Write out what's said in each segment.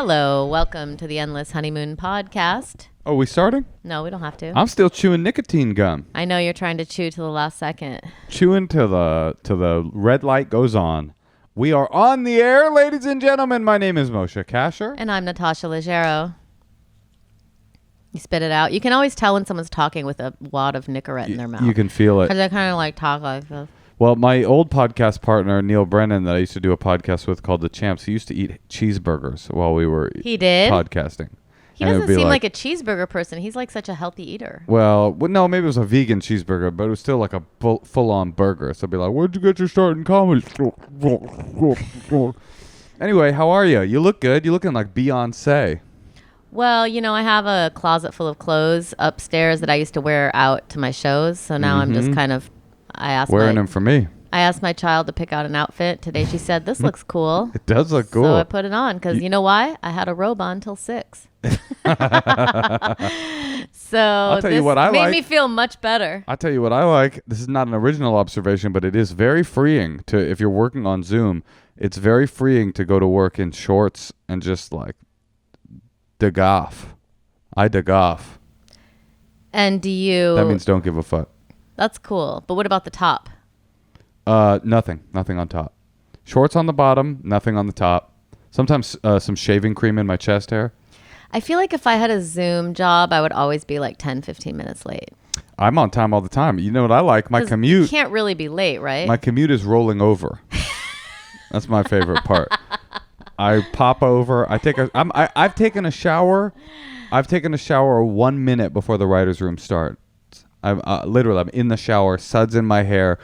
Hello, welcome to the Endless Honeymoon Podcast. Oh, we starting? No, we don't have to. I'm still chewing nicotine gum. I know you're trying to chew to the last second. Chewing till the red light goes on. We are on the air, ladies and gentlemen. My name is Moshe Kasher. And I'm Natasha Leggero. You spit it out. You can always tell when someone's talking with a wad of Nicorette in their mouth. You can feel it. Because they kind of like talk like this. Well, my old podcast partner, Neil Brennan, that I used to do a podcast with called The Champs, he used to eat cheeseburgers while we were podcasting. He doesn't seem like a cheeseburger person. He's like such a healthy eater. Well, no, maybe it was a vegan cheeseburger, but it was still like a full-on burger. So I'd be like, where'd you get your start in comedy? Anyway, how are you? You look good. You're looking like Beyonce. Well, you know, I have a closet full of clothes upstairs that I used to wear out to my shows. So now I'm just kind of... Wearing them for me. I asked my child to pick out an outfit. Today she said, this looks cool. It does look cool. So I put it on because you know why? I had a robe on till 6. So I'll tell you what I made like. me feel much better. I'll tell you what I like. This is not an original observation, but it is very freeing to, if you're working on Zoom, it's very freeing to go to work in shorts and just like dig off. I dig off. And do you... That means don't give a fuck. That's cool. But what about the top? Nothing on top. Shorts on the bottom, nothing on the top. Sometimes some shaving cream in my chest hair. I feel like if I had a Zoom job, I would always be like 10, 15 minutes late. I'm on time all the time. You know what I like? My commute. You can't really be late, right? My commute is rolling over. That's my favorite part. I pop over. I've taken a shower. I've taken a shower 1 minute before the writer's room starts. I'm in the shower, suds in my hair,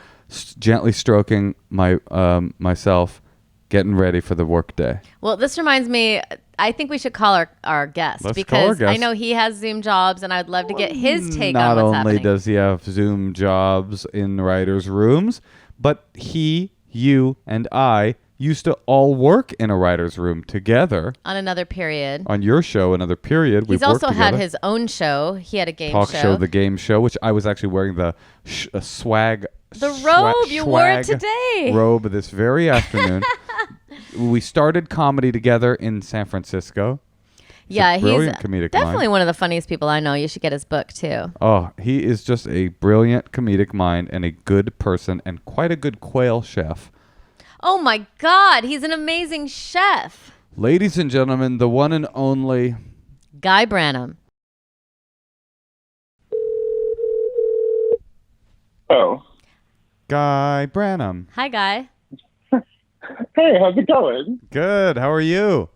gently stroking myself, getting ready for the work day. Well, this reminds me, I think we should call our guest. Let's because call our guest. I know he has Zoom jobs, and I'd love to get his take on what's happening. Not only does he have Zoom jobs in writers' rooms, but he, you, and I used to all work in a writer's room together. On another period. On your show, another period. He's also had his own show. He had a game Talk show, The Game Show, which I was actually wearing the swag. The robe. You wore it today. Robe this very afternoon. We started comedy together in San Francisco. Yeah, he's comedic definitely mind. one of the funniest people I know. You should get his book, too. Oh, he is just a brilliant comedic mind and a good person and quite a good quail chef. Oh, my God. He's an amazing chef. Ladies and gentlemen, the one and only... Guy Branum. Oh. Guy Branum. Hi, Guy. Hey, how's it going? Good. How are you?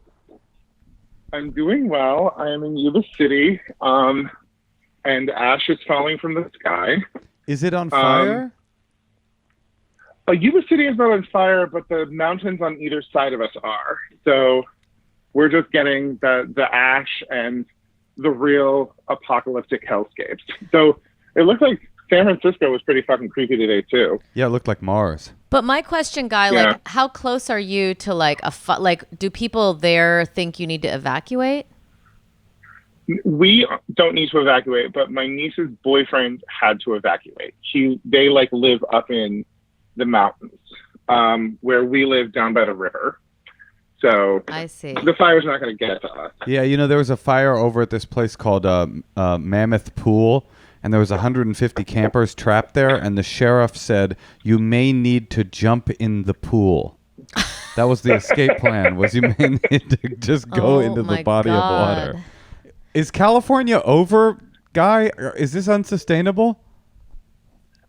I'm doing well. I am in Yuba City, and ash is falling from the sky. Is it on fire? Yuba City is not on fire, but the mountains on either side of us are. So we're just getting the ash and the real apocalyptic hellscapes. So it looks like San Francisco was pretty fucking creepy today, too. Yeah, it looked like Mars. But my question, Guy, like, how close are you to like do people there think you need to evacuate? We don't need to evacuate, but my niece's boyfriend had to evacuate. They live up in the mountains, where we live down by the river. So I see. The fire's not going to get to us. Yeah, you know, there was a fire over at this place called Mammoth Pool, and there was 150 campers trapped there, and the sheriff said, you may need to jump in the pool. That was the escape plan, was you may need to just go into the body of water. Is California over, Guy? Is this unsustainable?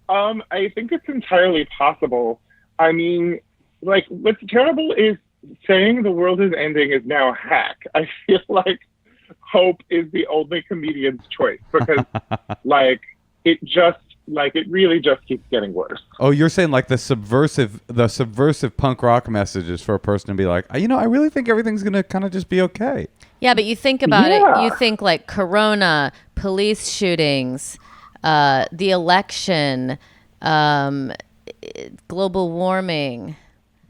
I think it's entirely possible. I mean, like, what's terrible is saying the world is ending is now a hack. I feel like hope is the only comedian's choice because, it really just keeps getting worse. Oh, you're saying like the subversive punk rock messages for a person to be like, I really think everything's going to kind of just be okay. Yeah, but you think about it. You think like Corona, police shootings, the election, global warming.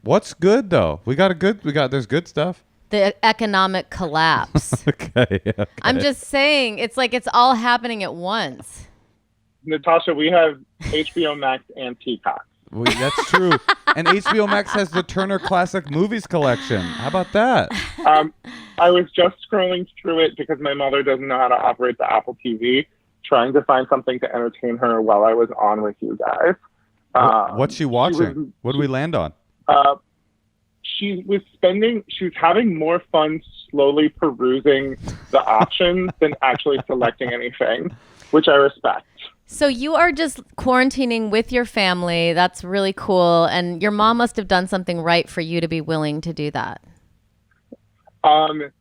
What's good though? There's good stuff. The economic collapse. Okay. I'm just saying, it's like it's all happening at once. Natasha, we have HBO Max and Peacock. Well, that's true. And HBO Max has the Turner Classic Movies collection. How about that? I was just scrolling through it because my mother doesn't know how to operate the Apple TV, trying to find something to entertain her while I was on with you guys. What's she watching? What did we land on? She was having more fun slowly perusing the options than actually selecting anything, which I respect. So you are just quarantining with your family. That's really cool. And your mom must have done something right for you to be willing to do that. I'm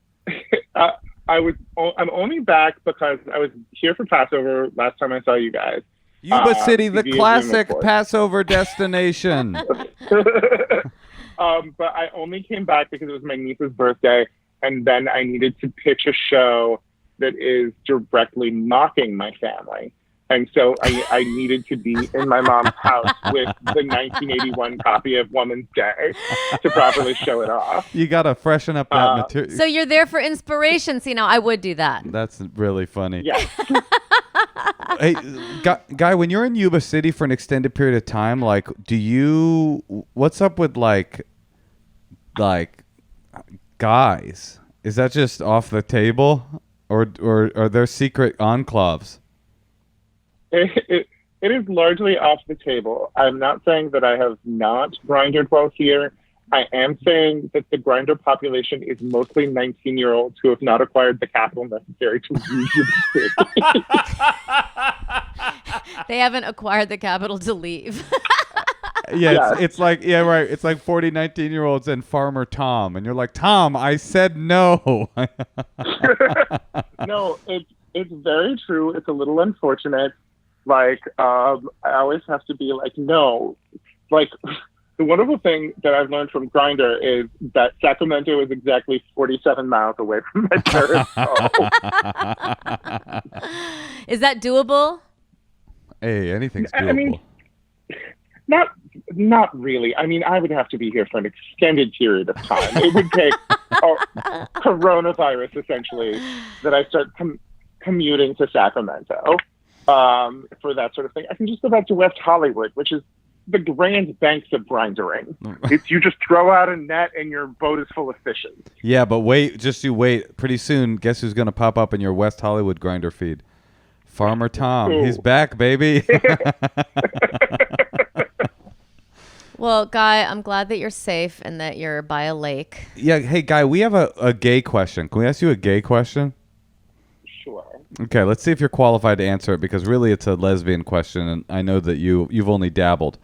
only back because I was here for Passover last time I saw you guys. Yuba City, the classic Passover destination. But I only came back because it was my niece's birthday, and then I needed to pitch a show that is directly mocking my family. And so I needed to be in my mom's house with the 1981 copy of Woman's Day to properly show it off. You got to freshen up that material. So you're there for inspiration. See, now I would do that. That's really funny. Yeah. Hey, Guy, when you're in Yuba City for an extended period of time, like, what's up with like guys? Is that just off the table, or are there secret enclaves? It is largely off the table. I'm not saying that I have not Grindred while here. I am saying that the Grindr population is mostly 19-year-olds who have not acquired the capital necessary to leave the city. They haven't acquired the capital to leave. Yeah, it's like, yeah, right. It's like 40 19-year-olds and Farmer Tom. And you're like, Tom, I said no. No, it's very true. It's a little unfortunate. Like, I always have to be like, no. Like, the wonderful thing that I've learned from Grindr is that Sacramento is exactly 47 miles away from my parents' home. Is that doable? Hey, anything's doable. I mean, not really. I mean, I would have to be here for an extended period of time. It would take coronavirus, essentially, that I start commuting to Sacramento for that sort of thing. I can just go back to West Hollywood, which is the Grand Banks of Grindr-ing. It's you just throw out a net and your boat is full of fishes. Yeah, but wait. Pretty soon, guess who's going to pop up in your West Hollywood Grindr feed? Farmer Tom. Ooh. He's back, baby. Well, Guy, I'm glad that you're safe and that you're by a lake. Yeah. Hey, Guy, we have a gay question. Can we ask you a gay question? Sure. Okay, let's see if you're qualified to answer it, because really it's a lesbian question, and I know that you've only dabbled.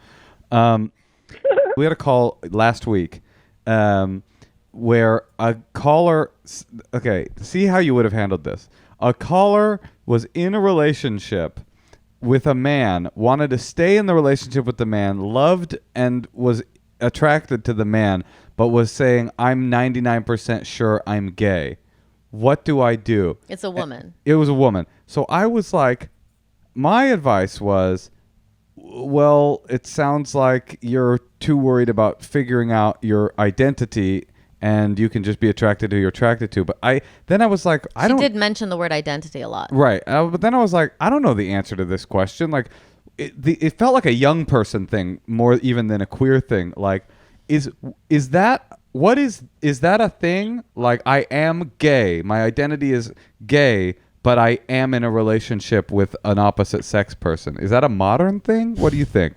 We had a call last week where a caller... Okay, see how you would have handled this. A caller was in a relationship with a man, wanted to stay in the relationship with the man, loved and was attracted to the man, but was saying, I'm 99% sure I'm gay. What do I do? It's a woman. It was a woman. So I was like, my advice was, well, it sounds like you're too worried about figuring out your identity and you can just be attracted to who you're attracted to. But then I was like, She did mention the word identity a lot. Right. But then I was like, I don't know the answer to this question. Like, it felt like a young person thing more even than a queer thing. Like, is that a thing? Like, I am gay. My identity is gay, but I am in a relationship with an opposite sex person. Is that a modern thing? What do you think?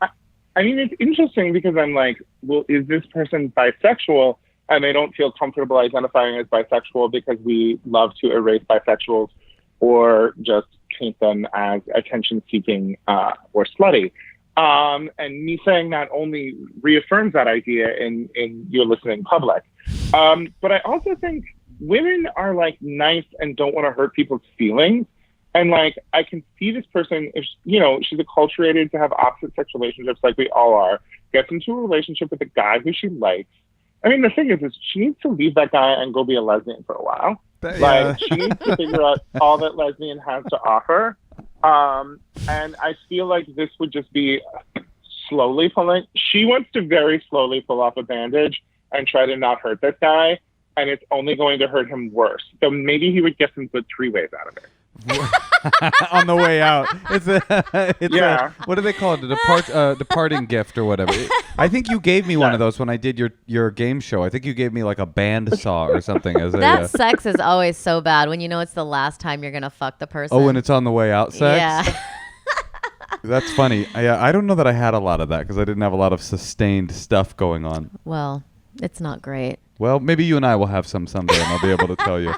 I mean, it's interesting because I'm like, well, is this person bisexual? And they don't feel comfortable identifying as bisexual because we love to erase bisexuals or just paint them as attention-seeking or slutty. And me saying that only reaffirms that idea in your listening public. But I also think women are like nice and don't want to hurt people's feelings. And like, I can see this person, if she's acculturated to have opposite sex relationships like we all are, gets into a relationship with a guy who she likes. I mean, the thing is she needs to leave that guy and go be a lesbian for a while. Like, she needs to figure out all that lesbian has to offer. And I feel like this would just be slowly pulling. She wants to very slowly pull off a bandage and try to not hurt this guy. And it's only going to hurt him worse. So maybe he would get some good three ways out of it. on the way out. It's Yeah. what do they call it? A departing gift or whatever. I think you gave me one of those when I did your game show. I think you gave me like a bandsaw or something as That sex is always so bad when you know it's the last time you're gonna fuck the person. Oh, and it's on the way out sex? Yeah. That's funny. I don't know that I had a lot of that because I didn't have a lot of sustained stuff going on. Well, it's not great. Well, maybe you and I will have some someday, and I'll be able to tell you.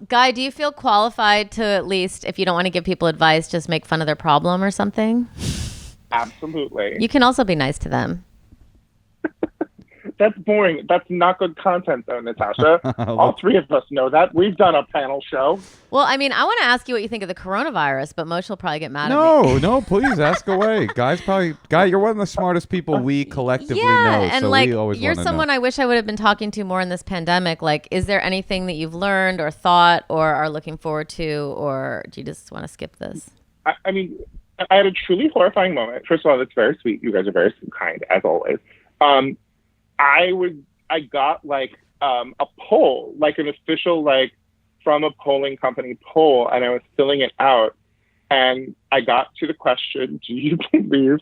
Guy, do you feel qualified to, at least, if you don't want to give people advice, just make fun of their problem or something? Absolutely. You can also be nice to them. That's boring. That's not good content, though, Natasha. All three of us know that. We've done a panel show. Well, I mean, I want to ask you what you think of the coronavirus, but Moshe will probably get mad at me. No, please ask away. Guy, you're one of the smartest people we collectively know. And so like, we always you're someone know. I wish I would have been talking to more in this pandemic. Like, is there anything that you've learned or thought or are looking forward to, or do you just want to skip this? I mean, I had a truly horrifying moment. First of all, that's very sweet. You guys are very kind, as always. I got like a poll, like an official, like from a polling company poll, and I was filling it out. And I got to the question, do you believe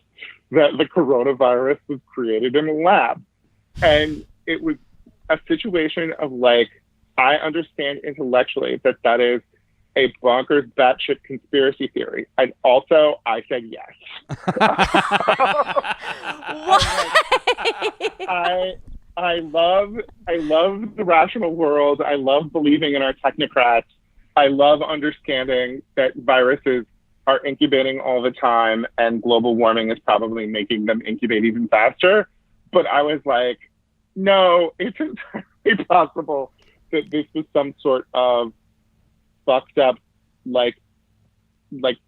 that the coronavirus was created in a lab? And it was a situation of like, I understand intellectually that that is a bonkers batshit conspiracy theory. And also I said yes. I love the rational world. I love believing in our technocrats. I love understanding that viruses are incubating all the time and global warming is probably making them incubate even faster. But I was like, no, it's entirely possible that this was some sort of fucked up like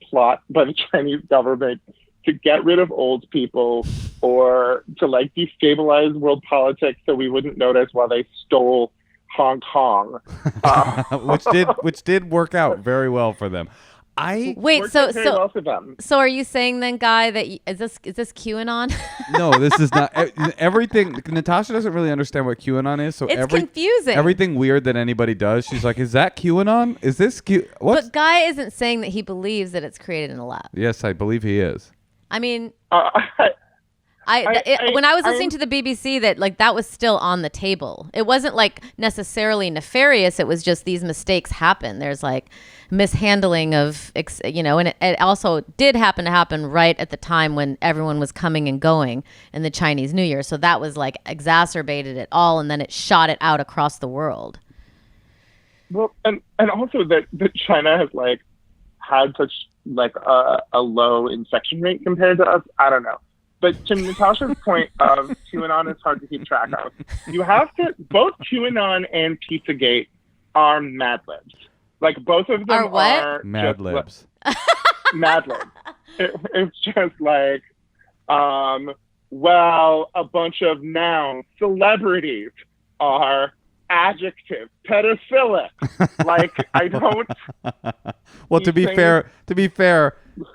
plot by the Chinese government to get rid of old people or to like destabilize world politics so we wouldn't notice while they stole Hong Kong. which did work out very well for them. So are you saying then, Guy, that is this QAnon? No, this is not. Everything. Natasha doesn't really understand what QAnon is, so it's confusing. Everything weird that anybody does, she's like, "Is that QAnon? Is this Q?" What? But Guy isn't saying that he believes that it's created in a lab. Yes, I believe he is. I mean, when I was listening to the BBC, that was still on the table. It wasn't like necessarily nefarious. It was just these mistakes happen. There's like mishandling of, and it also did happen right at the time when everyone was coming and going in the Chinese New Year. So that was like exacerbated it all, and then it shot it out across the world. Well, and also that China has like had such like a low infection rate compared to us. I don't know. But to Natasha's point of QAnon is hard to keep track of. You have to, both QAnon and Pizzagate are Mad Libs. Like both of them are Mad Libs. Mad Libs. It's just like, well, a bunch of nouns, celebrities are adjective, pedophilic. Like I don't. Well, to be fair,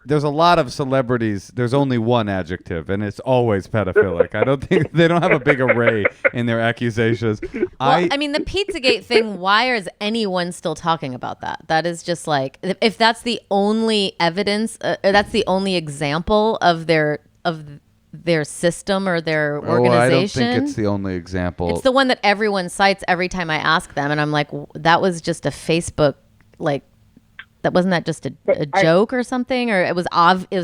there's a lot of celebrities. There's only one adjective, and it's always pedophilic. I don't think they don't have a big array in their accusations. Well, I mean, the Pizzagate thing. Why is anyone still talking about that? That is just like, if that's the only evidence, that's the only example of their system or their organization. I don't think it's the only example. It's the one that everyone cites every time I ask them, and I'm like, that was just a Facebook wasn't that just a joke or something, or it was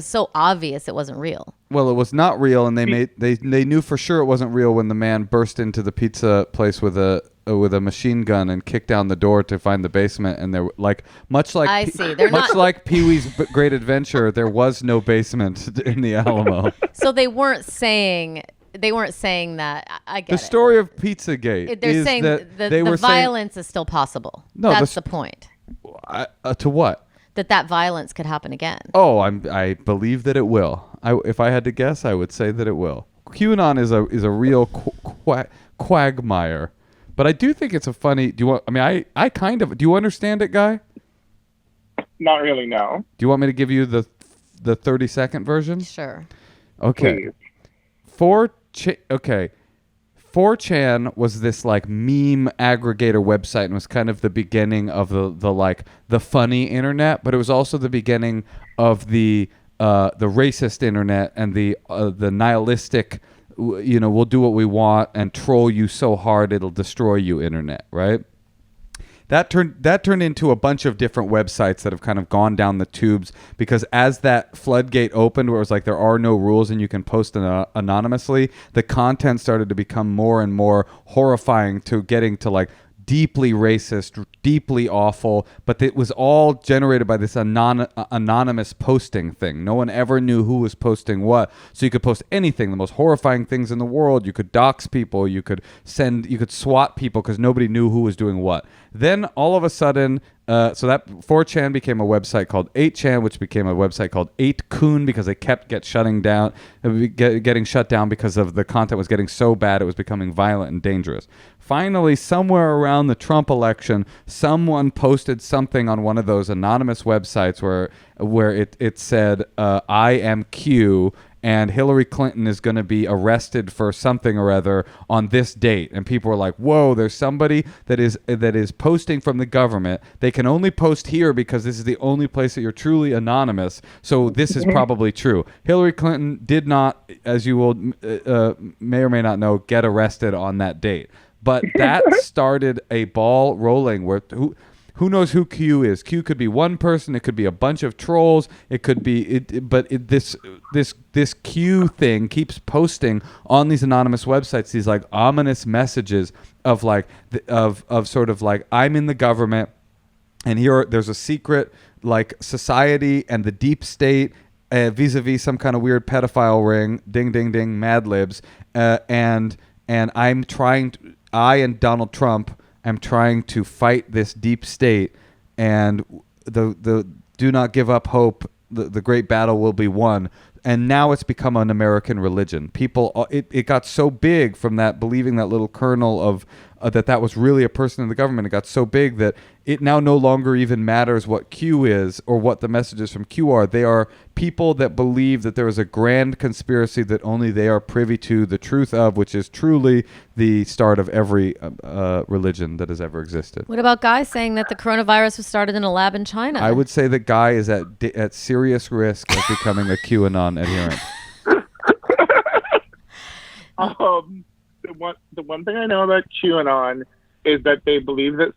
so obvious it wasn't real. Well, it was not real, and they knew for sure it wasn't real when the man burst into the pizza place with a machine gun and kicked down the door to find the basement, and there much like Pee-wee's Great Adventure, there was no basement in the Alamo. So they weren't saying that. I get the story of Pizzagate. They're saying that the violence is still possible. No, that's the point. To what? That violence could happen again. Oh, I believe that it will. If I had to guess, I would say that it will. QAnon is a real quagmire, but I do think it's a funny. Do you understand it, Guy? Not really. No. Do you want me to give you the 30-second version? Sure. Okay. Please. 4chan was this like meme aggregator website and was kind of the beginning of the funny internet, but it was also the beginning of the racist internet and the nihilistic, we'll do what we want and troll you so hard it'll destroy you internet, right? That turned into a bunch of different websites that have kind of gone down the tubes, because as that floodgate opened, where it was like there are no rules and you can post anonymously, the content started to become more and more horrifying, to getting to like deeply racist, deeply awful, but it was all generated by this anonymous posting thing. No one ever knew who was posting what, so you could post anything, the most horrifying things in the world. You could dox people, you could swat people because nobody knew who was doing what. Then all of a sudden, so that 4chan became a website called 8chan, which became a website called 8kun, because they kept getting shut down because of the content was getting so bad it was becoming violent and dangerous. Finally, somewhere around the Trump election, someone posted something on one of those anonymous websites where it said, I am Q, and Hillary Clinton is going to be arrested for something or other on this date. And people were like, whoa, there's somebody that is posting from the government. They can only post here because this is the only place that you're truly anonymous. So this is probably true. Hillary Clinton did not, as you will may or may not know, get arrested on that date. But that started a ball rolling where who knows who Q is? Q could be one person. It could be a bunch of trolls. It could be this Q thing keeps posting on these anonymous websites these like ominous messages of like of sort of like, I'm in the government, and there's a secret like society and the deep state vis-a-vis some kind of weird pedophile ring. Ding ding ding. Mad Libs. And I and Donald Trump am trying to fight this deep state, and the do not give up hope. The great battle will be won. And now it's become an American religion. People, it got so big from that, believing that little kernel of that was really a person in the government. It got so big that it now no longer even matters what Q is or what the messages from Q are. They are people that believe that there is a grand conspiracy that only they are privy to the truth of, which is truly the start of every religion that has ever existed. What about Guy saying that the coronavirus was started in a lab in China? I would say that Guy is at serious risk of becoming a QAnon adherent. The one thing I know about QAnon is that they believe that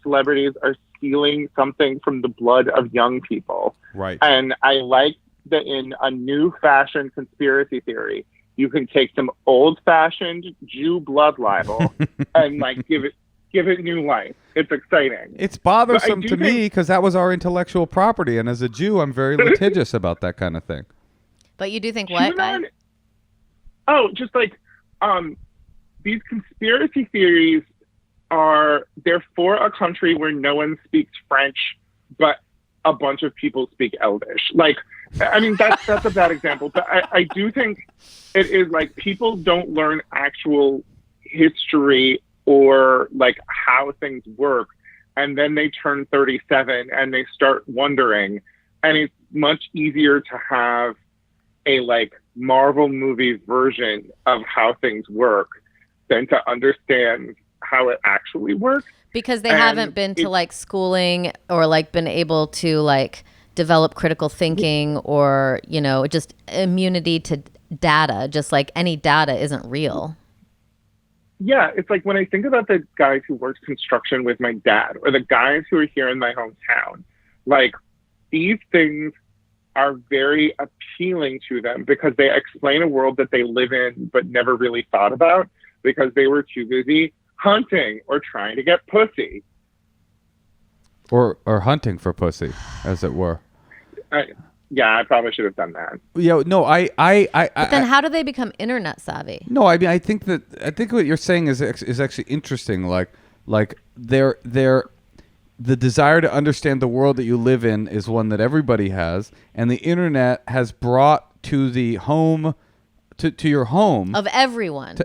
celebrities are stealing something from the blood of young people. Right. And I like that in a new fashioned conspiracy theory, you can take some old fashioned Jew blood libel and like give it new life. It's exciting. It's bothersome to me because that was our intellectual property, and as a Jew, I'm very litigious about that kind of thing. But you do think what? Just like these conspiracy theories they're for a country where no one speaks French, but a bunch of people speak Elvish. Like, I mean, that's a bad example, but I do think it is like people don't learn actual history or like how things work, and then they turn 37 and they start wondering, and it's much easier to have a like Marvel movies version of how things work than to understand how it actually works. Because they haven't been to like schooling or like been able to like develop critical thinking or, just immunity to data, just like any data isn't real. Yeah, it's like when I think about the guys who worked construction with my dad or the guys who are here in my hometown, like these things are very appealing to them because they explain a world that they live in but never really thought about because they were too busy hunting or trying to get pussy. Or hunting for pussy, as it were. I probably should have done that. Yeah, no, But then how do they become internet savvy? No, I mean, I think what you're saying is actually interesting. Like the desire to understand the world that you live in is one that everybody has, and the internet has brought to the home, to your home of everyone.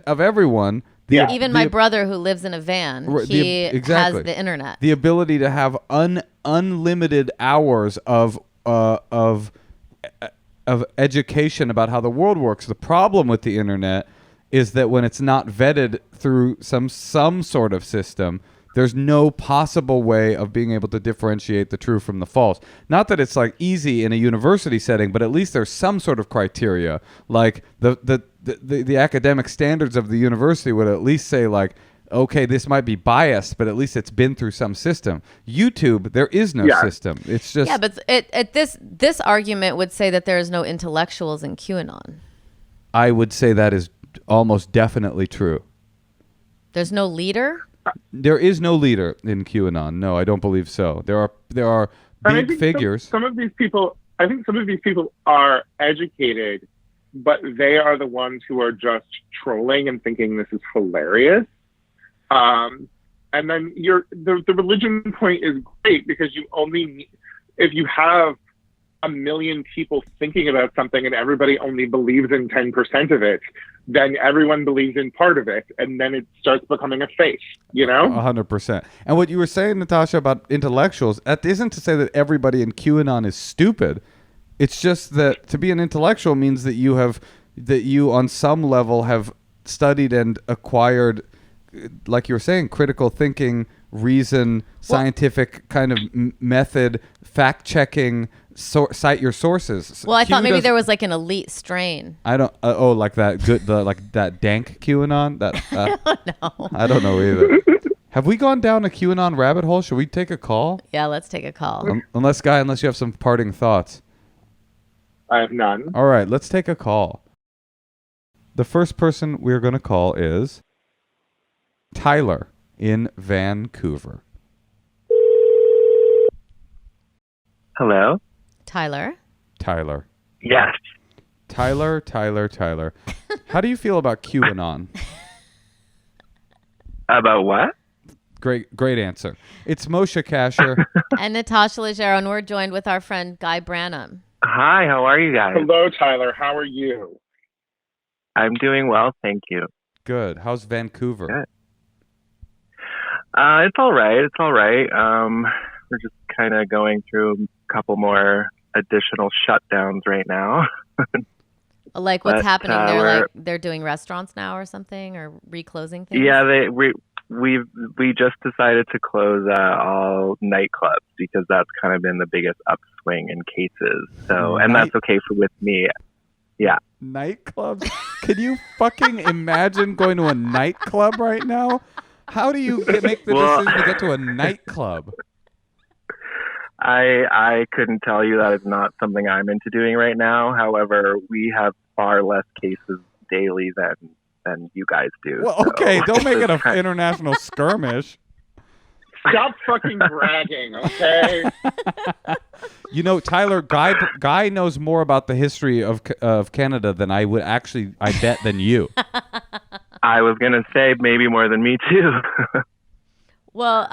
Even my brother who lives in a van, he has the internet. The ability to have unlimited hours of education about how the world works. The problem with the internet is that when it's not vetted through some sort of system, there's no possible way of being able to differentiate the true from the false. Not that it's like easy in a university setting, but at least there's some sort of criteria. Like the academic standards of the university would at least say like, okay, this might be biased, but at least it's been through some system. YouTube, there is no system. It's just but this argument would say that there is no intellectuals in QAnon. I would say that is almost definitely true. There's no leader? There is no leader in QAnon. No, I don't believe so. There are big figures. Some of these people, I think some of these people are educated, but they are the ones who are just trolling and thinking this is hilarious. And then the religion point is great because you only need, if you have 1 million people thinking about something and everybody only believes in 10% of it, then everyone believes in part of it, and then it starts becoming a faith, 100%. And what you were saying, Natasha, about intellectuals, that isn't to say that everybody in QAnon is stupid. It's just that to be an intellectual means that you on some level have studied and acquired, like you were saying, critical thinking, reason, scientific kind of method, fact-checking, cite your sources. Well, I thought maybe there was like an elite strain. I don't. Like that good, like that dank QAnon. That no, I don't know either. Have we gone down a QAnon rabbit hole? Should we take a call? Yeah, let's take a call. Unless you have some parting thoughts. I have none. All right, let's take a call. The first person we're going to call is Tyler in Vancouver. Hello? Tyler? Yes. Tyler. How do you feel about QAnon? About what? Great answer. It's Moshe Kasher. And Natasha Leggero, and we're joined with our friend Guy Branum. Hi, how are you guys? Hello, Tyler. How are you? I'm doing well, thank you. Good. How's Vancouver? Good. It's all right. We're just kind of going through a couple more additional shutdowns right now. Like what's happening? They're doing restaurants now or something, or reclosing things? Yeah, we just decided to close all nightclubs because that's kind of been the biggest upswing in cases. So, and that's okay with me. Yeah. Nightclubs? Can you fucking imagine going to a nightclub right now? How do you make the decision to get to a nightclub? I couldn't tell you. That is not something I'm into doing right now. However, we have far less cases daily than you guys do. Well, okay, don't make it an international skirmish. Stop fucking bragging, okay? Tyler, Guy knows more about the history of Canada than I bet than you. I was gonna say maybe more than me too. Well,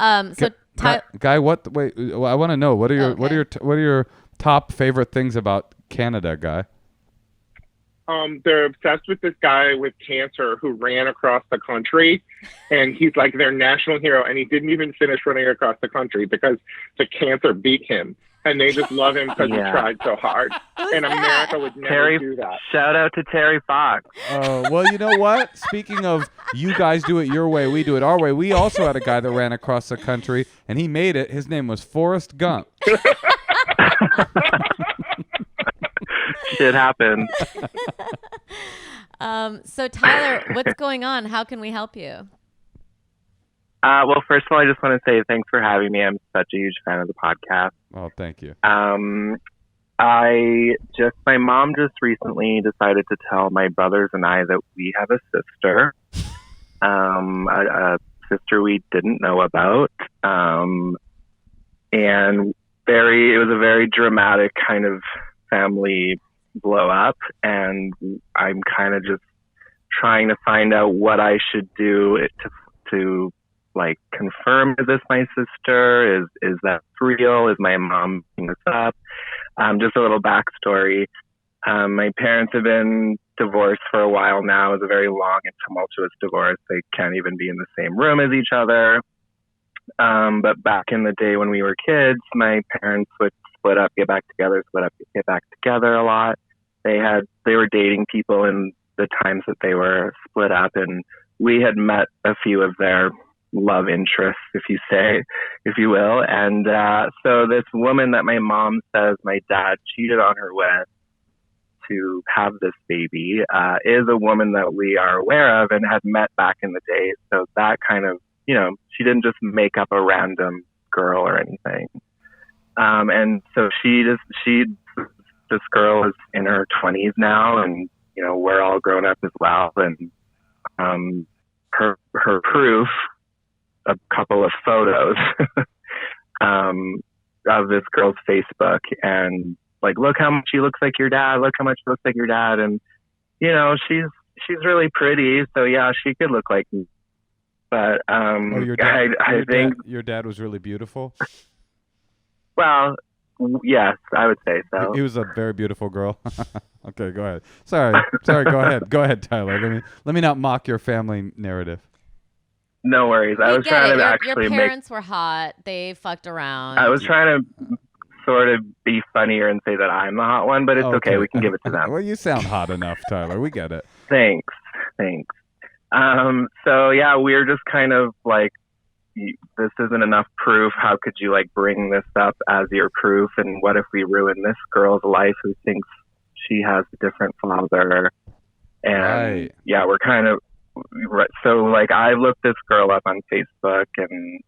Guy, Wait, I want to know what are your top favorite things about Canada, Guy? They're obsessed with this guy with cancer who ran across the country, and he's like their national hero, and he didn't even finish running across the country because the cancer beat him, and they just love him because he tried so hard. And America would never do that. Shout out to Terry Fox. Well, you know what? Speaking of you guys do it your way, we do it our way. We also had a guy that ran across the country, and he made it. His name was Forrest Gump. Shit happens. So Tyler, what's going on? How can we help you? Well, first of all, I just want to say thanks for having me. I'm such a huge fan of the podcast. Oh, thank you. My mom just recently decided to tell my brothers and I that we have a sister, a sister we didn't know about, and it was a very dramatic kind of family blow up, and I'm kind of just trying to find out what I should do to like confirm, is this my sister? Is that real? Is my mom making this up? Just a little backstory. My parents have been divorced for a while now. It was a very long and tumultuous divorce. They can't even be in the same room as each other. But back in the day when we were kids, my parents would split up, get back together, split up, get back together a lot. They were dating people in the times that they were split up, and we had met a few of their love interests, if you will. And so this woman that my mom says my dad cheated on her with to have this baby is a woman that we are aware of and had met back in the day. So that kind of, she didn't just make up a random girl or anything. And so this girl is in her 20s now, and we're all grown up as well. And her proof, a couple of photos of this girl's Facebook, and like, look how much she looks like your dad. Look how much she looks like your dad. And she's really pretty, so yeah, she could look like me. But I think your dad was really beautiful. Well, yes, I would say so. He was a very beautiful girl. Okay, go ahead. Sorry. Go ahead, Tyler. Let me not mock your family narrative. No worries. I was trying to actually your parents were hot. They fucked around. I was trying to sort of be funnier and say that I'm the hot one, but it's okay. We can give it to them. Well, you sound hot enough, Tyler. We get it. Thanks. So yeah, we're just kind of like, this isn't enough proof. How could you like bring this up as your proof? And what if we ruin this girl's life who thinks she has a different father? And yeah, we're kind of, so like I looked this girl up on Facebook and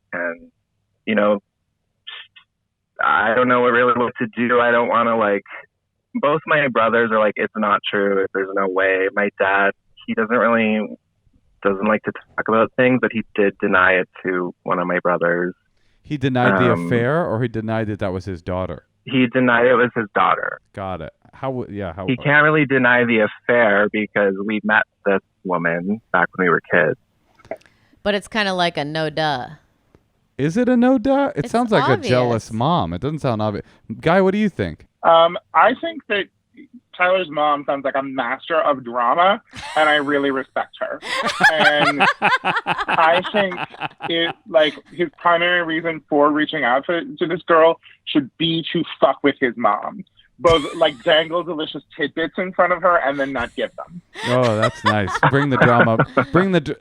I don't know really what to do. I don't want to like, both my brothers are like, it's not true. There's no way. My dad, he doesn't like to talk about things, but he did deny it to one of my brothers. He denied the affair, or he denied that was his daughter? He denied it was his daughter. Got it. How? He can't really deny the affair because we met this woman back when we were kids. But it's kind of like a no duh. Is it a no duh? It sounds like obvious. A jealous mom. It doesn't sound obvious. Guy, what do you think? I think that Tyler's mom sounds like a master of drama, and I really respect her. And I think his primary reason for reaching out to this girl should be to fuck with his mom. Both like dangle delicious tidbits in front of her and then not give them. Oh, that's nice. Bring the drama.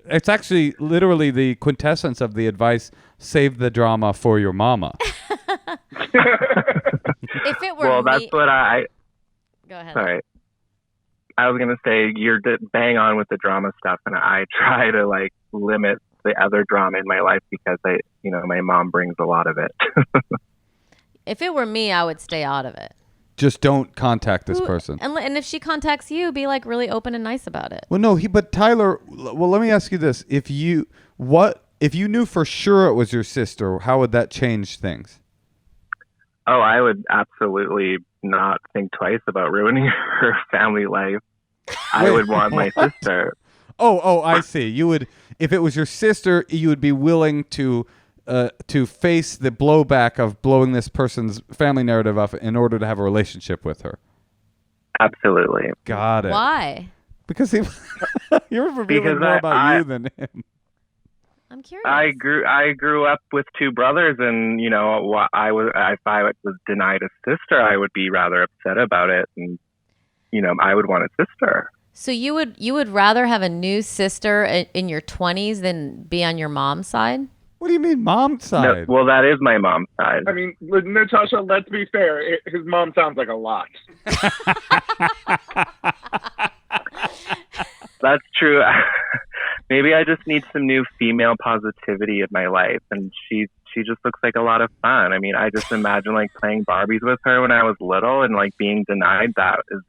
It's actually literally the quintessence of the advice: save the drama for your mama. If it were that's what I. Go ahead. Sorry. I was gonna say you're bang on with the drama stuff, and I try to like limit the other drama in my life because my mom brings a lot of it. If it were me, I would stay out of it. Just don't contact this person. And if she contacts you, be like really open and nice about it. Well, no, but Tyler, let me ask you this: if you knew for sure it was your sister, how would that change things? Oh, I would absolutely not think twice about ruining her family life. I would want my sister. Oh, I see. You would, if it was your sister, you would be willing to face the blowback of blowing this person's family narrative up in order to have a relationship with her. Absolutely. Got it. Why? Because you're revealing more about you than him. I'm curious. I grew up with two brothers, and if I was denied a sister, I would be rather upset about it, and I would want a sister. So you would rather have a new sister in your 20s than be on your mom's side? What do you mean, mom's side? No, well, that is my mom's side. I mean, Natasha, let's be fair. His mom sounds like a lot. That's true. Maybe I just need some new female positivity in my life, and she just looks like a lot of fun. I mean, I just imagine like playing Barbies with her when I was little, and like being denied that is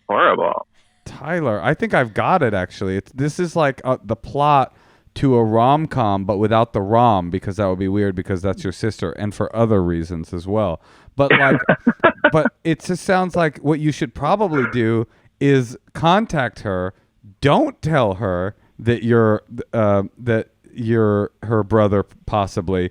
horrible. Tyler, I think I've got it. Actually, this is like the plot to a rom-com, but without the rom, because that would be weird because that's your sister, and for other reasons as well. But like, but it just sounds like what you should probably do is contact her. Don't tell her that you're her brother, possibly.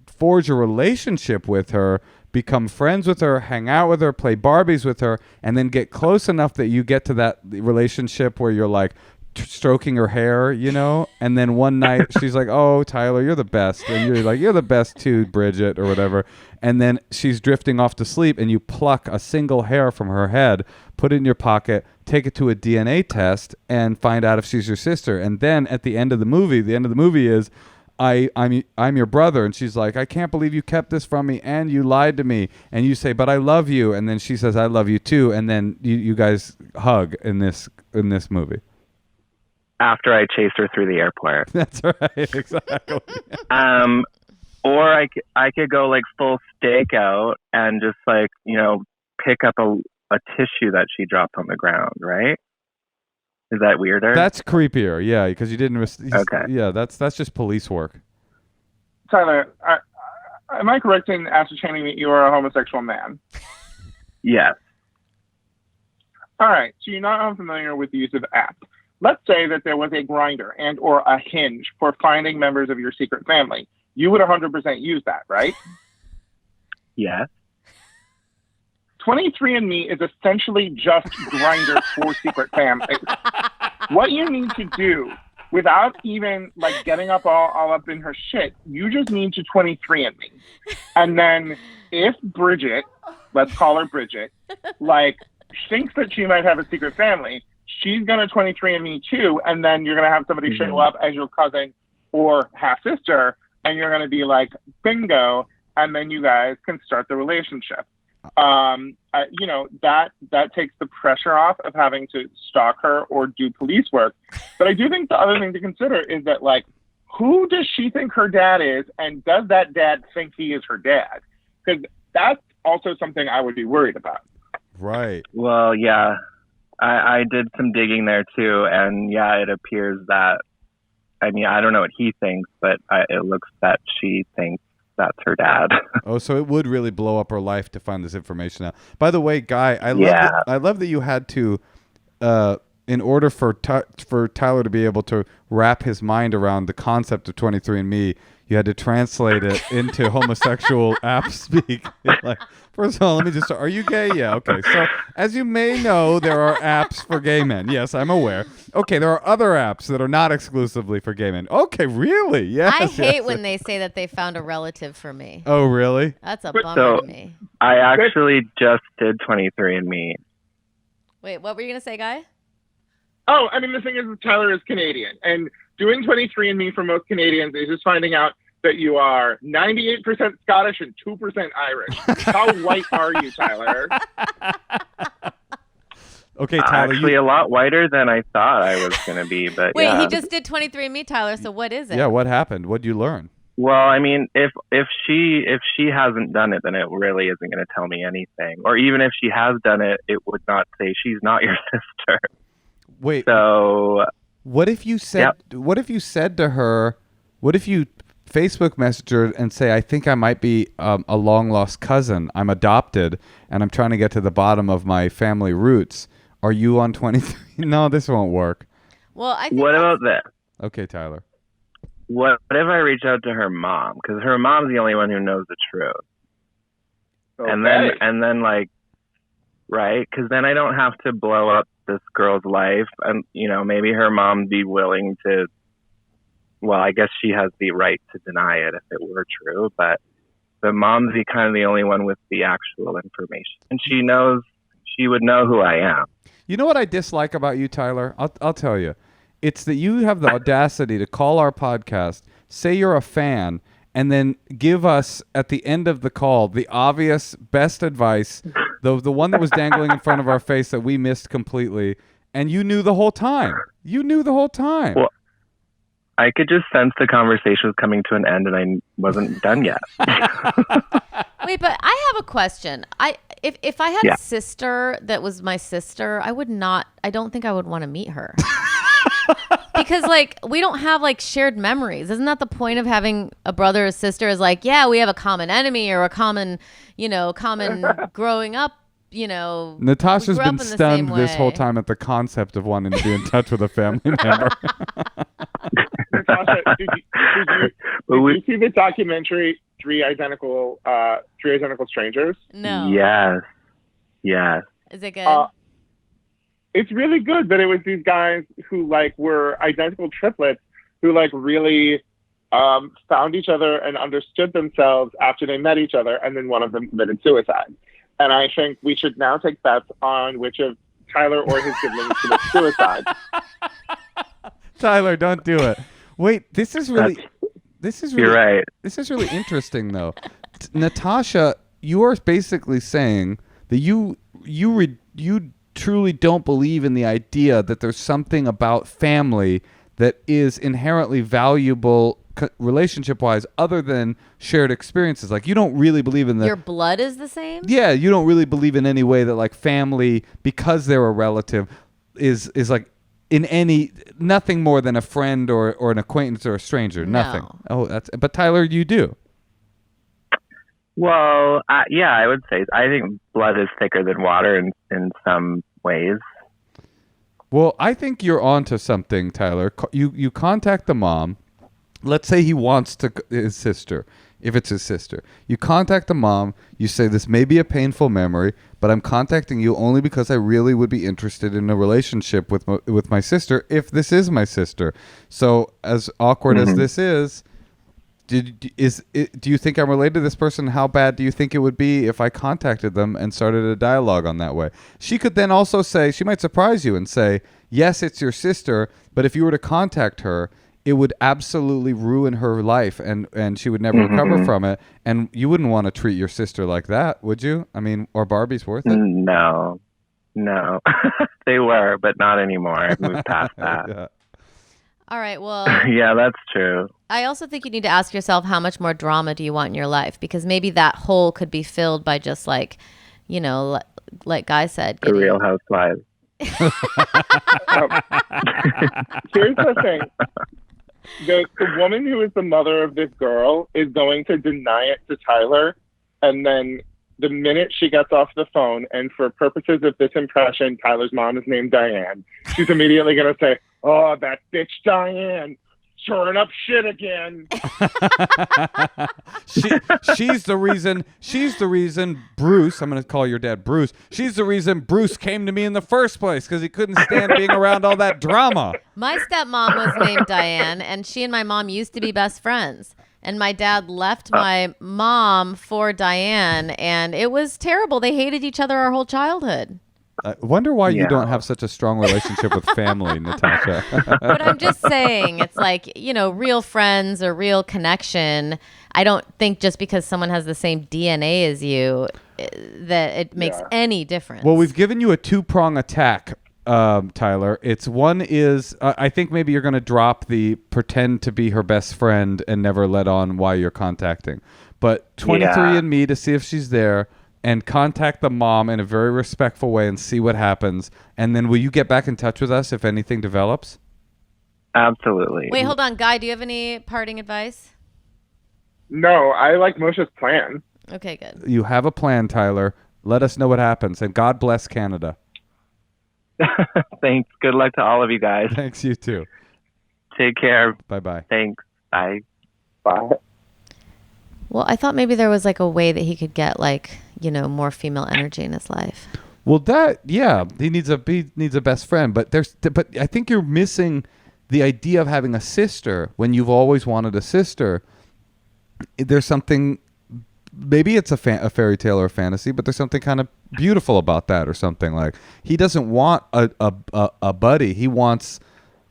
Forge a relationship with her, become friends with her, hang out with her, play Barbies with her, and then get close enough that you get to that relationship where you're like, stroking her hair, you know, and then one night she's like, "Oh, Tyler, you're the best," and you're like, "You're the best too, Bridget," or whatever. And then she's drifting off to sleep, and you pluck a single hair from her head, put it in your pocket, take it to a DNA test, and find out if she's your sister. And then at the end of the movie is, I'm your brother, and she's like, "I can't believe you kept this from me, and you lied to me." And you say, "But I love you," and then she says, "I love you too," and then you guys hug in this movie. After I chase her through the airport. That's right, exactly. Or I could go like full stakeout and just like, you know, pick up a tissue that she dropped on the ground, right? Is that weirder? That's creepier, yeah, because you didn't. Okay. Yeah, that's just police work. Tyler, am I correct in ascertaining that you are a homosexual man? Yes. All right, so you're not unfamiliar with the use of apps. Let's say that there was a Grindr and or a Hinge for finding members of your secret family. You would 100% use that, right? Yes. 23andMe is essentially just Grindr for secret families. What you need to do, without even like getting up all up in her shit, you just need to 23andMe. And then if Bridget, let's call her Bridget, like thinks that she might have a secret family, she's going to 23andMe too, and then you're going to have somebody show up as your cousin or half-sister, and you're going to be like, bingo, and then you guys can start the relationship. You know, that takes the pressure off of having to stalk her or do police work. But I do think the other thing to consider is that, like, who does she think her dad is, and does that dad think he is her dad? Because that's also something I would be worried about. Right. Well, yeah. I did some digging there too, and yeah, it appears that, I mean, I don't know what he thinks, but it looks that she thinks that's her dad. Oh, so it would really blow up her life to find this information out. By the way, Guy, I love that you had to, in order for Tyler to be able to wrap his mind around the concept of 23andMe, you had to translate it into homosexual app speak. Like, first of all, let me just start. Are you gay? Yeah, okay. So, as you may know, there are apps for gay men. Yes, I'm aware. Okay, there are other apps that are not exclusively for gay men. Okay, really? Yes. I hate when they say that they found a relative for me. Oh, really? That's a bummer to me. I actually just did 23andMe. Wait, what were you going to say, Guy? Oh, I mean, the thing is, Tyler is Canadian, and doing 23andMe for most Canadians is just finding out that you are 98% Scottish and 2% Irish. How white are you, Tyler? Okay, Tyler. Actually, a lot whiter than I thought I was going to be. But wait, yeah. he just did 23andMe, Tyler. So what is it? Yeah, what happened? What'd you learn? Well, I mean, if she hasn't done it, then it really isn't going to tell me anything. Or even if she has done it, it would not say she's not your sister. Wait. So what if you said? Yep. What if you said to her? What if you Facebook message her and say, "I think I might be a long lost cousin. I'm adopted, and I'm trying to get to the bottom of my family roots. Are you on 23?" No, this won't work. Well, I think what about this? Okay, Tyler. What if I reach out to her mom? Because her mom's the only one who knows the truth. Okay. And then like, right? Because then I don't have to blow up this girl's life, and you know, maybe her mom be willing to. Well, I guess she has the right to deny it if it were true, but the mom's kind of the only one with the actual information, and she would know who I am. You know what I dislike about you, Tyler? I'll tell you. It's that you have the audacity to call our podcast, say you're a fan, and then give us, at the end of the call, the obvious best advice, the one that was dangling in front of our face that we missed completely, and you knew the whole time. You knew the whole time. Well, I could just sense the conversation was coming to an end, and I wasn't done yet. Wait, but I have a question. If I had a sister that was my sister, I don't think I would want to meet her. Because like we don't have like shared memories. Isn't that the point of having a brother or sister? Is like, yeah, we have a common enemy or a common growing up. You know, Natasha's been stunned this whole time at the concept of wanting to be in touch with a family member. Natasha, did you see the documentary Three Identical Strangers? No. Yes. Is it good? it's really good that it was these guys who like were identical triplets who like really found each other and understood themselves after they met each other, and then one of them committed suicide. And I think we should now take bets on which of Tyler or his siblings commit suicide. Tyler, don't do it. Wait, this is really You're right. This is really interesting, though. Natasha, you are basically saying that you truly don't believe in the idea that there's something about family that is inherently valuable relationship-wise other than shared experiences. Like, you don't really believe in your blood is the same? Yeah, you don't really believe in any way that like family, because they're a relative, is like in any nothing more than a friend or an acquaintance or a stranger. No. Nothing. Oh, but Tyler, you do. Well, yeah, I would say I think blood is thicker than water in some ways. Well, I think you're onto something, Tyler. You contact the mom. Let's say he wants his sister. If it's his sister, you contact the mom. You say, this may be a painful memory, but I'm contacting you only because I really would be interested in a relationship with my sister if this is my sister. So as awkward as this is, do you think I'm related to this person? How bad do you think it would be if I contacted them and started a dialogue on that way? She could then also say, she might surprise you and say, yes, it's your sister, but if you were to contact her, it would absolutely ruin her life and she would never recover from it. And you wouldn't want to treat your sister like that, would you? I mean, or Barbie's worth it? No. They were, but not anymore. I've moved past that. Yeah. All right, well... Yeah, that's true. I also think you need to ask yourself, how much more drama do you want in your life? Because maybe that hole could be filled by just like, like Guy said. The Real Housewives. Here's the thing. The woman who is the mother of this girl is going to deny it to Tyler, and then the minute she gets off the phone, and for purposes of this impression, Tyler's mom is named Diane, she's immediately going to say, oh, that bitch Diane, stirring up shit again. She's the reason Bruce, I'm going to call your dad Bruce, she's the reason Bruce came to me in the first place, because he couldn't stand being around all that drama. My stepmom was named Diane, and she and my mom used to be best friends. And my dad left my mom for Diane, and it was terrible. They hated each other our whole childhood. I wonder why you don't have such a strong relationship with family, Natasha. But I'm just saying, it's like, real friends or real connection. I don't think just because someone has the same DNA as you that it makes any difference. Well, we've given you a two-prong attack, Tyler. It's one is, I think maybe you're going to drop the pretend to be her best friend and never let on why you're contacting. But 23andMe to see if she's there. And contact the mom in a very respectful way and see what happens. And then will you get back in touch with us if anything develops? Absolutely. Wait, hold on. Guy, do you have any parting advice? No, I like Moshe's plan. Okay, good. You have a plan, Tyler. Let us know what happens. And God bless Canada. Thanks. Good luck to all of you guys. Thanks, you too. Take care. Bye-bye. Thanks. Bye. Bye. Well, I thought maybe there was like a way that he could get like, more female energy in his life. Well, he needs a best friend, but I think you're missing the idea of having a sister when you've always wanted a sister. There's something, maybe it's a fairy tale or a fantasy, but there's something kind of beautiful about that, or something like he doesn't want a buddy. He wants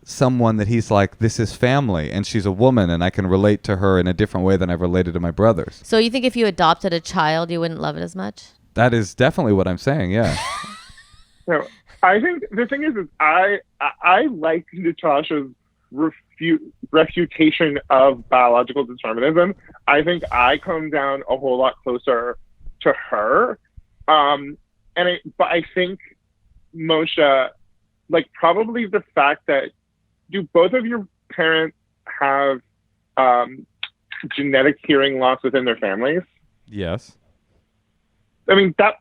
someone that he's like, this is family, and she's a woman, and I can relate to her in a different way than I've related to my brothers. So you think if you adopted a child, you wouldn't love it as much? That is definitely what I'm saying, yeah. No, I think the thing is I like Natasha's refutation of biological determinism. I think I come down a whole lot closer to her. But I think Moshe, like, probably the fact that, do both of your parents have genetic hearing loss within their families? Yes. I mean, that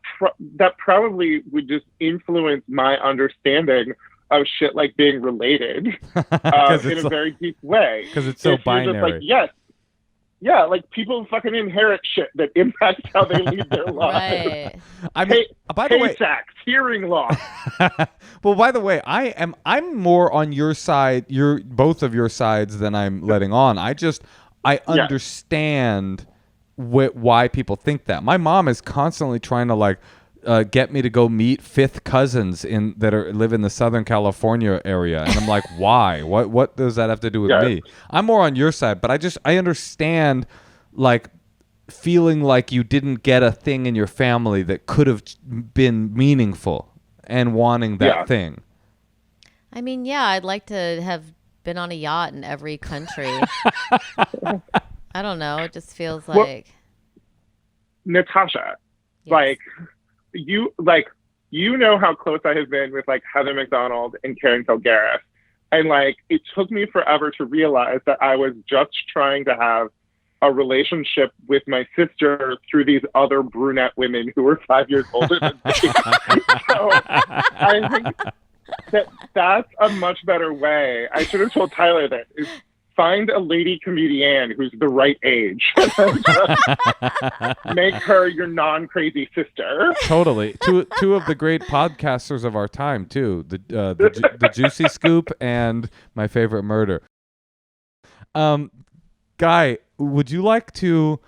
probably would just influence my understanding of shit like being related in a very deep way. Because it's so binary. Just like, yes, Yeah, like people fucking inherit shit that impacts how they lead their lives. Right. I mean, by the way, Tay-Sachs, hearing loss. well, by the way, I'm more on your side, both of your sides than I'm letting on. I understand why people think that. My mom is constantly trying to like get me to go meet fifth cousins that live in the Southern California area, and I'm like, why? What does that have to do with me? I'm more on your side, but I understand like feeling like you didn't get a thing in your family that could have been meaningful and wanting that thing. I mean, yeah, I'd like to have been on a yacht in every country. I don't know. It just feels like Natasha, yes. you know how close I have been with like Heather McDonald and Karen Kilgariff. And like, it took me forever to realize that I was just trying to have a relationship with my sister through these other brunette women who were 5 years older than me. So I think that's a much better way. I should have told Tyler that. Is find a lady comedian who's the right age. Make her your non-crazy sister. Totally. Two of the great podcasters of our time, too. The Juicy Scoop and My Favorite Murder. Guy, would you like to...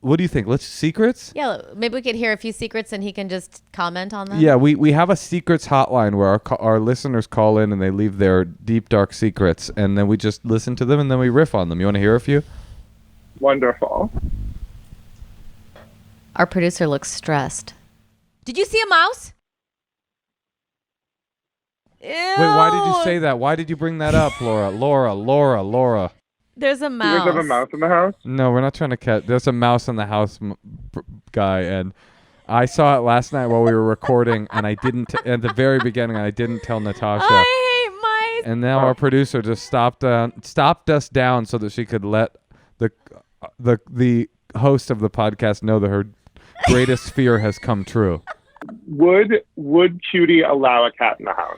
what do you think? Let's secrets? Yeah, maybe we could hear a few secrets and he can just comment on them. Yeah, we have a secrets hotline where our listeners call in and they leave their deep, dark secrets, and then we just listen to them and then we riff on them. You want to hear a few? Wonderful. Our producer looks stressed. Did you see a mouse? Ew. Wait, why did you say that? Why did you bring that up, Laura? Laura. There's a mouse. You guys have a mouse in the house? No, we're not trying to catch. There's a mouse in the house, Guy, and I saw it last night while we were recording, and I didn't at the very beginning. I didn't tell Natasha. I hate mice. And now our producer just stopped us down so that she could let the host of the podcast know that her greatest fear has come true. Would Cutie allow a cat in the house?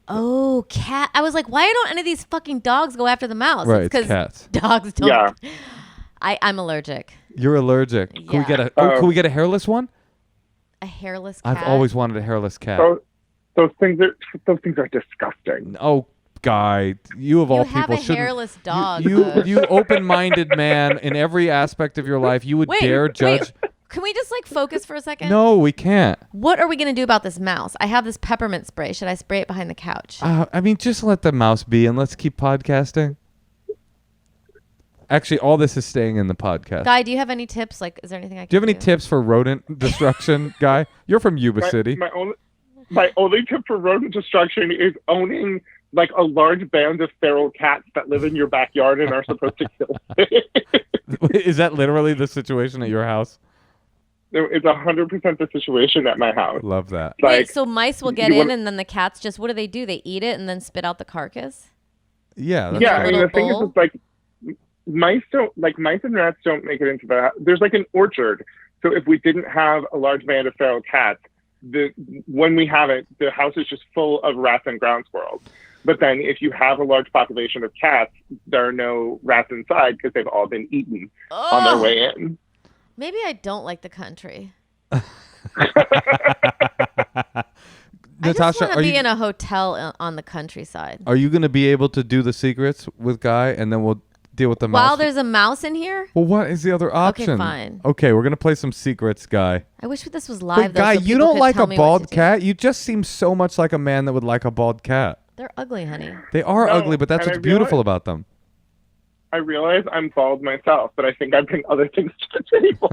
Oh, cat. I was like, why don't any of these fucking dogs go after the mouse? Right, it's cats. Dogs don't. Yeah. I'm allergic. You're allergic. Yeah. Can we get a hairless one? A hairless cat? I've always wanted a hairless cat. Those things are disgusting. Oh, Guy, you of all people have a hairless dog. You open-minded man in every aspect of your life. You would dare judge. Can we just like focus for a second? No, we can't. What are we going to do about this mouse? I have this peppermint spray. Should I spray it behind the couch? I mean, just let the mouse be and let's keep podcasting. Actually, all this is staying in the podcast. Guy, do you have any tips? Like, is there anything I can do? Do you have any tips for rodent destruction, Guy? You're from Yuba City. My only tip for rodent destruction is owning like a large band of feral cats that live in your backyard and are supposed to kill them. Is that literally the situation at your house? It's 100% the situation at my house. Love that. Wait, so mice will get in and then the cats just, what do? They eat it and then spit out the carcass? Yeah. Yeah, I mean, the thing is, it's like, mice and rats don't make it into the house. There's like an orchard. So if we didn't have a large band of feral cats, when we have it, the house is just full of rats and ground squirrels. But then if you have a large population of cats, there are no rats inside because they've all been eaten on their way in. Maybe I don't like the country. Natasha, I just want to be in a hotel on the countryside. Are you going to be able to do the secrets with Guy and then we'll deal with the mouse? While there's a mouse in here? Well, what is the other option? Okay, fine. Okay, we're going to play some secrets, Guy. I wish this was live, but Guy, so you don't like a bald cat? You just seem so much like a man that would like a bald cat. They're ugly, honey. They are ugly, but that's what's beautiful about them. I realize I'm bald myself, but I think I bring other things to the table.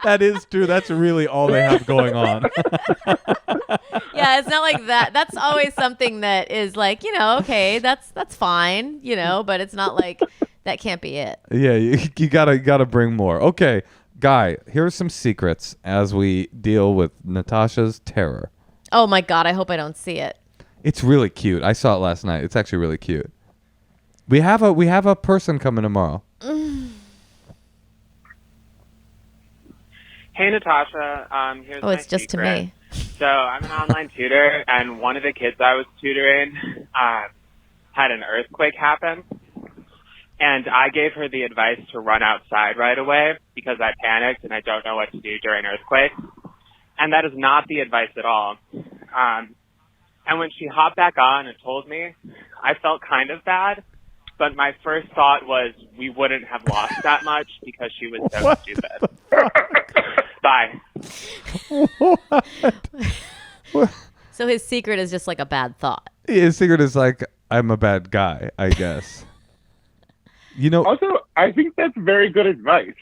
That is true. That's really all they have going on. Yeah, it's not like that. That's always something that is like, okay, that's fine, but it's not like that can't be it. Yeah, you gotta bring more. Okay, Guy, here's some secrets as we deal with Natasha's terror. Oh my God, I hope I don't see it. It's really cute. I saw it last night. It's actually really cute. We have a person coming tomorrow. Hey Natasha, here's my it's just secret. To me. So I'm an online tutor, and one of the kids I was tutoring, had an earthquake happen. And I gave her the advice to run outside right away because I panicked and I don't know what to do during earthquakes. And that is not the advice at all. And when she hopped back on and told me, I felt kind of bad. But my first thought was we wouldn't have lost that much because she was so stupid. Bye. What? So his secret is just like a bad thought. His secret is like, I'm a bad guy, I guess. Also, I think that's very good advice.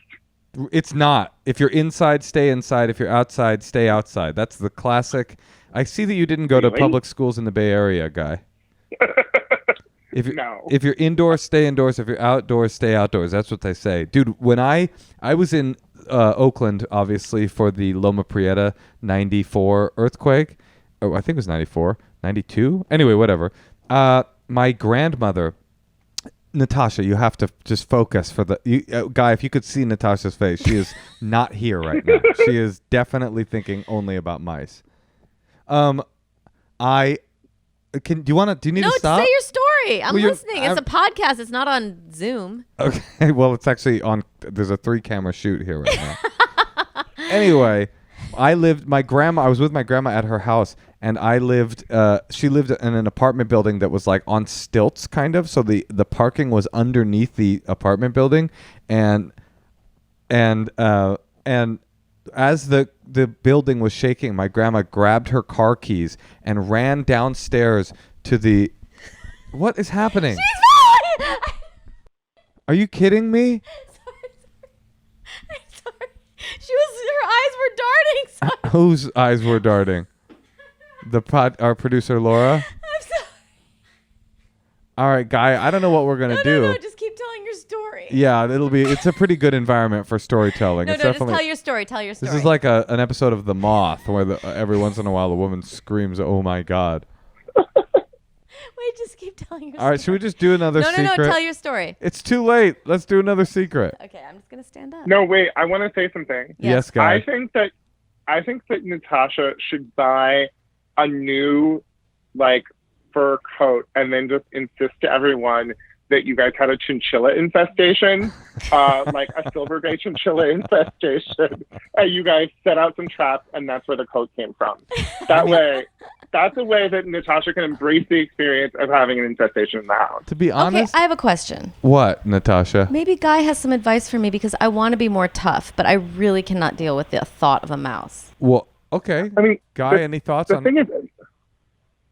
It's not. If you're inside, stay inside. If you're outside, stay outside. That's the classic. I see that you didn't go to public schools in the Bay Area, Guy. If you're indoors, stay indoors. If you're outdoors, stay outdoors. That's what they say. Dude, when I was in Oakland, obviously, for the Loma Prieta 94 earthquake. Oh, I think it was 94. 92? Anyway, whatever. My grandmother... Natasha, you have to just focus for the... Guy, if you could see Natasha's face, she is not here right now. She is definitely thinking only about mice. Do you need to stop? No, say your story. I'm listening. It's a podcast. It's not on Zoom. Okay, well, it's actually on... There's a 3-camera shoot here right now. Anyway, I was with my grandma at her house, and she lived in an apartment building that was like on stilts, kind of. So the parking was underneath the apartment building, and as the building was shaking, my grandma grabbed her car keys and ran downstairs to the... What is happening? She's falling! Are you kidding me? Sorry. Her eyes were darting. Sorry. Whose eyes were darting? Our producer Laura. I'm sorry. All right, Guy. I don't know what we're gonna do. No, just keep telling your story. Yeah, it's a pretty good environment for storytelling. Just tell your story. Tell your story. This is like an episode of The Moth, where every once in a while a woman screams, "Oh my God!" Wait, just keep telling your story. All right, should we just do another secret? No, tell your story. It's too late. Let's do another secret. Okay, I'm just gonna stand up. No, wait. I want to say something. Yes, Guy. I think that Natasha should buy a new fur coat and then just insist to everyone that you guys had a chinchilla infestation, like a silver gray chinchilla infestation, and you guys set out some traps, and that's where the coat came from. That's a way that Natasha can embrace the experience of having an infestation in the house. To be honest... Okay, I have a question. What, Natasha? Maybe Guy has some advice for me because I want to be more tough, but I really cannot deal with the thought of a mouse. Well, okay. I mean, Guy, any thoughts on... The thing is,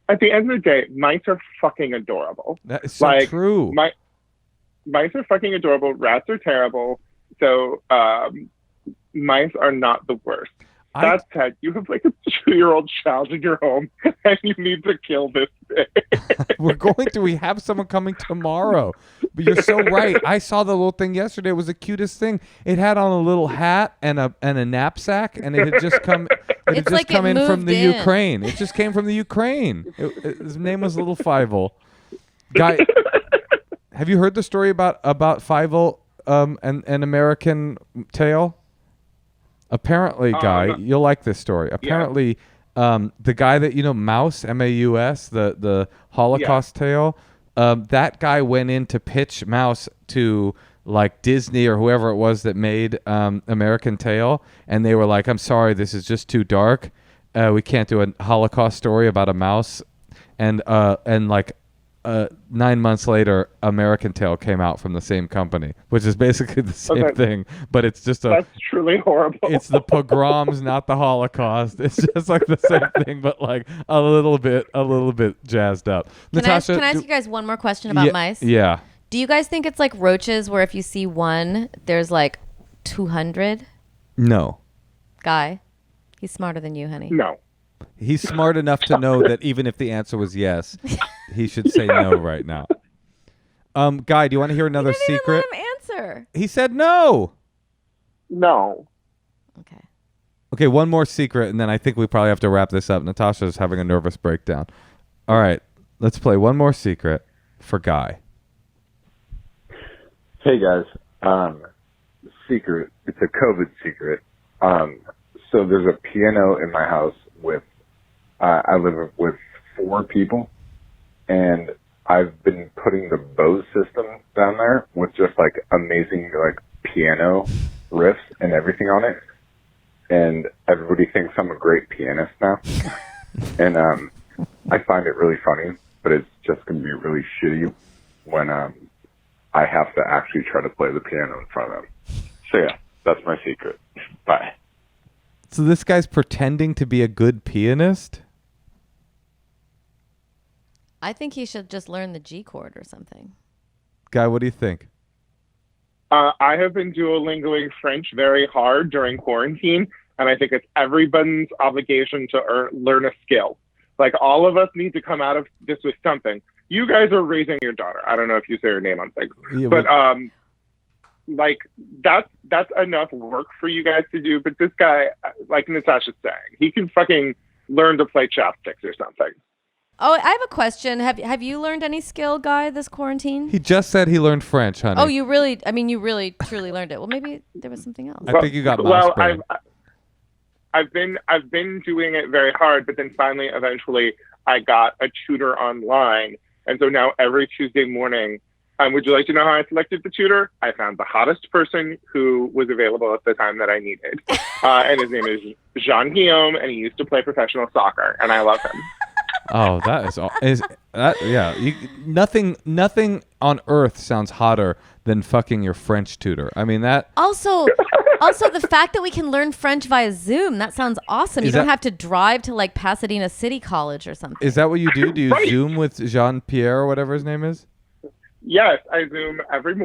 at the end of the day, mice are fucking adorable. That is so true. Mice are fucking adorable. Rats are terrible. So mice are not the worst. That said, you have like a 2-year-old child in your home, and you need to kill this thing. We have someone coming tomorrow. But you're so right. I saw the little thing yesterday. It was the cutest thing. It had on a little hat and a knapsack, and it had just come. Come in from the Ukraine. It just came from the Ukraine. His name was Little Fievel. Guy, have you heard the story about Fievel and an American Tale? Apparently, Guy, you'll like this story. Apparently, the guy that Maus, M-A-U-S, the Holocaust tale, that guy went in to pitch Maus to like Disney or whoever it was that made American Tale, and they were like, "I'm sorry, this is just too dark. We can't do a Holocaust story about a mouse." And 9 months later, American Tale came out from the same company, which is basically the same thing, but it's just That's truly horrible. It's the pogroms, not the Holocaust. It's just like the same thing, but like a little bit jazzed up. Natasha, can I ask you guys one more question about mice? Yeah. Do you guys think it's like roaches, where if you see one, there's like 200? No. Guy, he's smarter than you, honey. No. He's smart enough to know that even if the answer was yes, he should say no right now. Guy, do you want to hear another secret? Even let him answer. He said no. No. Okay, one more secret, and then I think we probably have to wrap this up. Natasha's having a nervous breakdown. All right, let's play one more secret for Guy. Hey, guys. Secret. It's a COVID secret. So there's a piano in my house with, I live with 4 people, and I've been putting the Bose system down there with just like amazing like piano riffs and everything on it. And everybody thinks I'm a great pianist now. And I find it really funny, but it's just going to be really shitty when I have to actually try to play the piano in front of them. So yeah, that's my secret. Bye. So this guy's pretending to be a good pianist? I think he should just learn the G chord or something. Guy, what do you think? I have been Duolingoing French very hard during quarantine, and I think it's everyone's obligation to learn a skill. Like, all of us need to come out of this with something. You guys are raising your daughter. I don't know if you say her name on things. Yeah, but, like, that's enough work for you guys to do. But this guy, like Natasha's saying, he can fucking learn to play chopsticks or something. Oh, I have a question. Have you learned any skill, Guy, this quarantine? He just said he learned French, honey. Oh, you really truly learned it. Well, maybe there was something else. I think you got mouse brain. I've been doing it very hard, but then finally, eventually, I got a tutor online. And so now every Tuesday morning, would you like to know how I selected the tutor? I found the hottest person who was available at the time that I needed. And his name is Jean-Guillaume, and he used to play professional soccer, and I love him. Oh, nothing on earth sounds hotter than fucking your French tutor. I mean that. Also the fact that we can learn French via Zoom, that sounds awesome. You don't have to drive to like Pasadena City College or something. Is that what you do? Do you Zoom with Jean-Pierre or whatever his name is? Yes, I Zoom every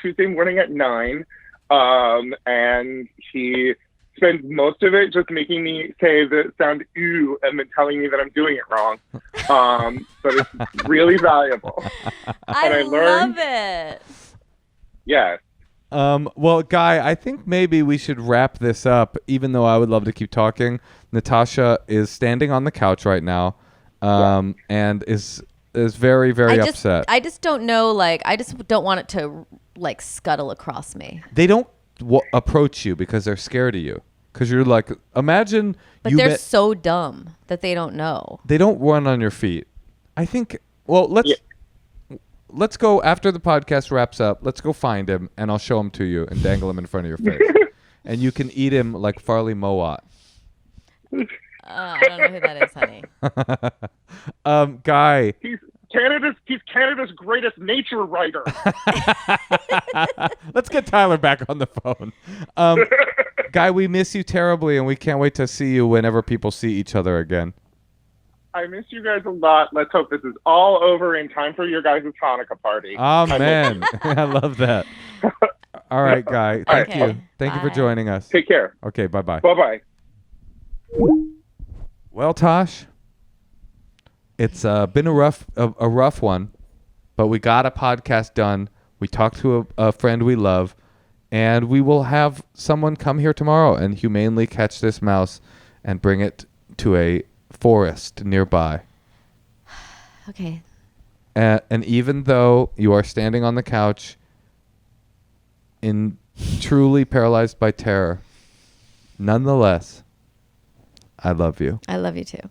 Tuesday morning at 9, and he spends most of it just making me say the sound "ooh" and then telling me that I'm doing it wrong. But it's really valuable. I love it. Yes. Well, Guy, I think maybe we should wrap this up, even though I would love to keep talking. Natasha is standing on the couch right now, and is very, very upset. I just don't know, like, I just don't want it to, like, scuttle across me. They don't approach you because they're scared of you. Because you're like, imagine. But they're so dumb that they don't know. They don't run on your feet. I think. Well, let's go after the podcast wraps up. Let's go find him, and I'll show him to you and dangle him in front of your face, and you can eat him like Farley Mowat. I don't know who that is, honey. Guy. He's Canada's greatest nature writer. Let's get Tyler back on the phone. Guy, we miss you terribly, and we can't wait to see you whenever people see each other again. I miss you guys a lot. Let's hope this is all over in time for your guys' Hanukkah party. Amen. I love that. All right, Guy. Thank you. Thank you for joining us. Take care. Okay, bye-bye. Bye-bye. Well, Tosh, it's been a rough one, but we got a podcast done. We talked to a friend we love, and we will have someone come here tomorrow and humanely catch this mouse and bring it to a forest nearby. Okay. And even though you are standing on the couch in truly paralyzed by terror, nonetheless, I love you. I love you too.